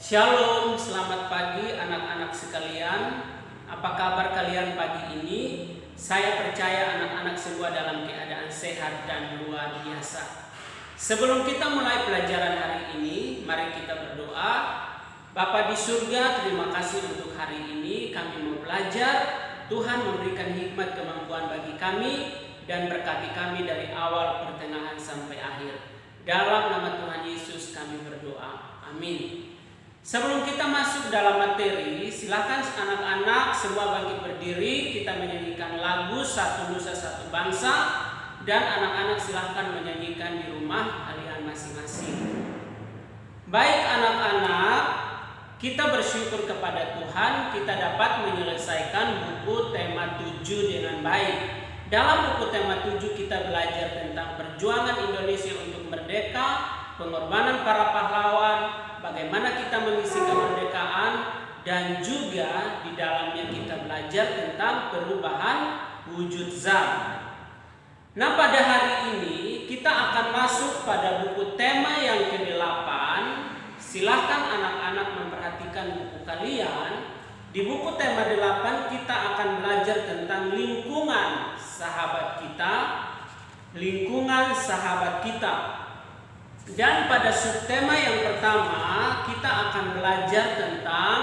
Shalom, selamat pagi anak-anak sekalian. Apa kabar kalian pagi ini? Saya percaya anak-anak semua dalam keadaan sehat dan luar biasa. Sebelum kita mulai pelajaran hari ini, mari kita berdoa. Bapa di surga, terima kasih untuk hari ini kami mau belajar. Tuhan memberikan hikmat kemampuan bagi kami dan berkati kami dari awal, pertengahan sampai akhir. Dalam nama Tuhan Yesus kami berdoa. Amin. Sebelum kita masuk dalam materi, silakan anak-anak semua bangkit berdiri. Kita menyanyikan lagu Satu Nusa Satu Bangsa, dan anak-anak silakan menyanyikan di rumah kalian masing-masing. Baik anak-anak, kita bersyukur kepada Tuhan kita dapat menyelesaikan buku tema 7 dengan baik. Dalam buku tema 7 kita belajar tentang perjuangan Indonesia untuk merdeka, pengorbanan para pahlawan, bagaimana kita mengisi kemerdekaan, dan juga di dalamnya kita belajar tentang perubahan wujud zat. Nah, pada hari ini kita akan masuk pada buku tema yang ke-8. Silahkan anak-anak memperhatikan buku kalian. Di buku tema 8 kita akan belajar tentang lingkungan sahabat kita. Lingkungan sahabat kita. Dan pada subtema yang pertama kita akan belajar tentang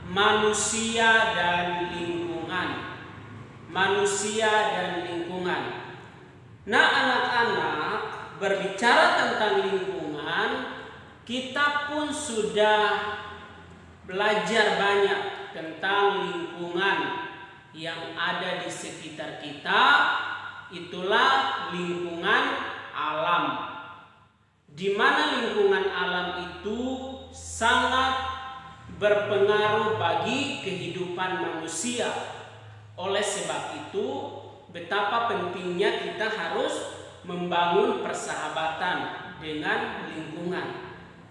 manusia dan lingkungan. Manusia dan lingkungan. Nah anak-anak, berbicara tentang lingkungan, kita pun sudah belajar banyak tentang lingkungan yang ada di sekitar kita. Itulah lingkungan alam, di mana lingkungan alam itu sangat berpengaruh bagi kehidupan manusia. Oleh sebab itu, betapa pentingnya kita harus membangun persahabatan dengan lingkungan.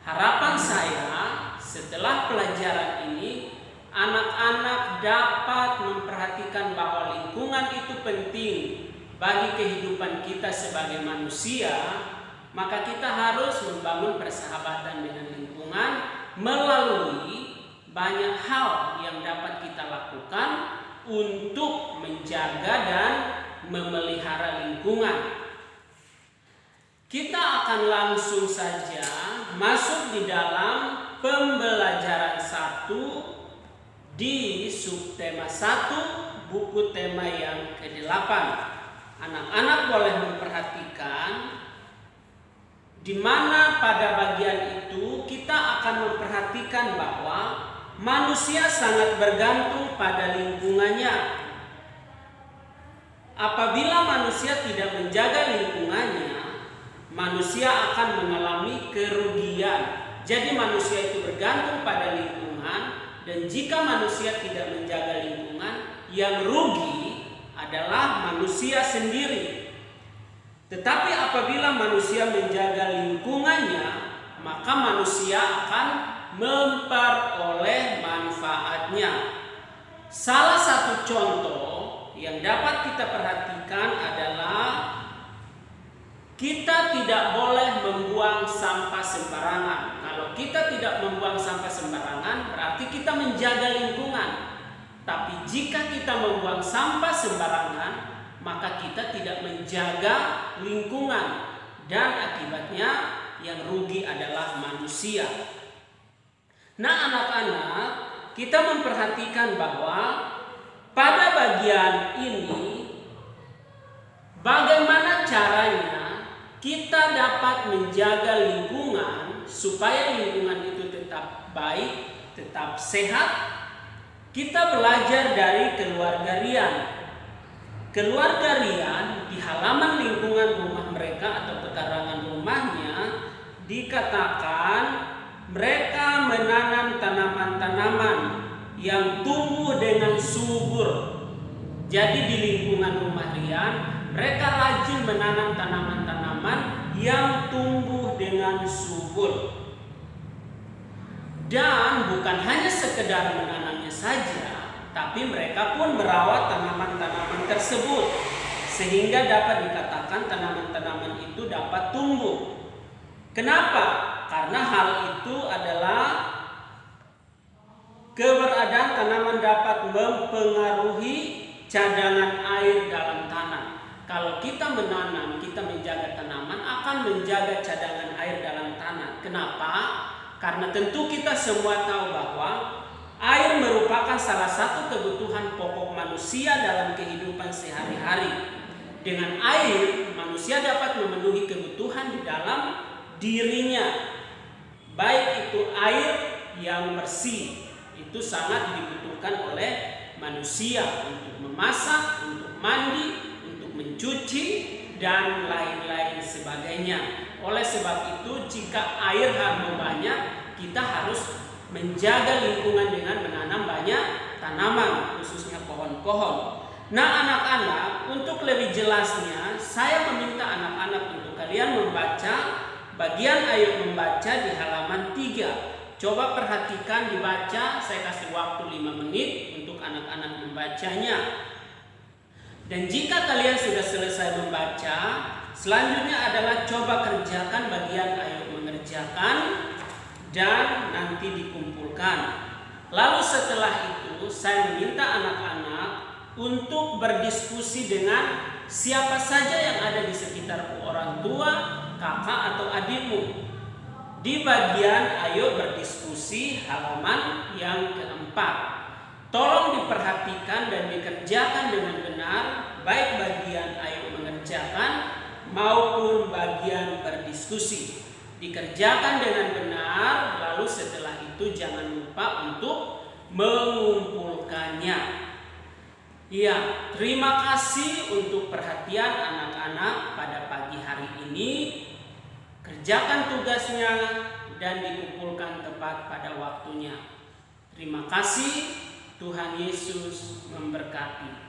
Harapan saya setelah pelajaran ini, anak-anak dapat memperhatikan bahwa lingkungan itu penting bagi kehidupan kita sebagai manusia. Maka kita harus membangun persahabatan dengan lingkungan melalui banyak hal yang dapat kita lakukan untuk menjaga dan memelihara lingkungan. Kita akan langsung saja masuk di dalam pembelajaran 1 di subtema 1 buku tema yang ke-8. Anak-anak boleh memperhatikan di mana pada bagian itu kita akan memperhatikan bahwa manusia sangat bergantung pada lingkungannya. Apabila manusia tidak menjaga lingkungannya, manusia akan mengalami kerugian. Jadi manusia itu bergantung pada lingkungan, dan jika manusia tidak menjaga lingkungan, yang rugi adalah manusia sendiri. Tetapi apabila manusia menjaga lingkungannya, maka manusia akan memperoleh manfaatnya. Salah satu contoh yang dapat kita perhatikan adalah kita tidak boleh membuang sampah sembarangan. Kalau kita tidak membuang sampah sembarangan, berarti kita menjaga lingkungan. Tapi jika kita membuang sampah sembarangan, maka kita tidak menjaga lingkungan, dan akibatnya yang rugi adalah manusia. Nah anak-anak, kita memperhatikan bahwa pada bagian ini bagaimana caranya kita dapat menjaga lingkungan supaya lingkungan itu tetap baik, tetap sehat. Kita belajar dari keluarga Rian. Keluarga Rian di halaman lingkungan rumah mereka atau pekarangan rumahnya dikatakan mereka menanam tanaman-tanaman yang tumbuh dengan subur. Jadi di lingkungan rumah Rian mereka rajin menanam tanaman-tanaman yang tumbuh dengan subur. Dan bukan hanya sekedar menanamnya saja, tapi mereka pun merawat tanaman-tanaman tersebut sehingga dapat dikatakan tanaman-tanaman itu dapat tumbuh. Kenapa? Karena hal itu adalah Keberadaan tanaman dapat mempengaruhi cadangan air dalam tanah. Kalau kita menanam, kita menjaga tanaman, akan menjaga cadangan air dalam tanah. Kenapa? Karena tentu kita semua tahu bahwa air merupakan salah satu kebutuhan pokok manusia dalam kehidupan sehari-hari. Dengan air, manusia dapat memenuhi kebutuhan di dalam dirinya. Baik itu air yang bersih, itu sangat dibutuhkan oleh manusia untuk memasak, untuk mandi, mencuci, dan lain-lain sebagainya. Oleh sebab itu, jika air harus banyak, kita harus menjaga lingkungan dengan menanam banyak tanaman, khususnya pohon-pohon. Nah, anak-anak, untuk lebih jelasnya, saya meminta anak-anak untuk kalian membaca bagian ayat membaca di halaman 3. Coba perhatikan dibaca, saya kasih waktu 5 menit untuk anak-anak membacanya. Dan jika kalian sudah selesai membaca, selanjutnya adalah coba kerjakan bagian ayo mengerjakan dan nanti dikumpulkan. Lalu setelah itu saya meminta anak-anak untuk berdiskusi dengan siapa saja yang ada di sekitarmu, orang tua, kakak atau adikmu. Di bagian ayo berdiskusi halaman yang keempat. Tolong diperhatikan dan dikerjakan dengan benar, baik bagian ayo mengerjakan maupun bagian berdiskusi. Dikerjakan dengan benar, lalu setelah itu jangan lupa untuk mengumpulkannya. Ya, terima kasih untuk perhatian anak-anak pada pagi hari ini. Kerjakan tugasnya dan dikumpulkan tepat pada waktunya. Terima kasih. Tuhan Yesus memberkati.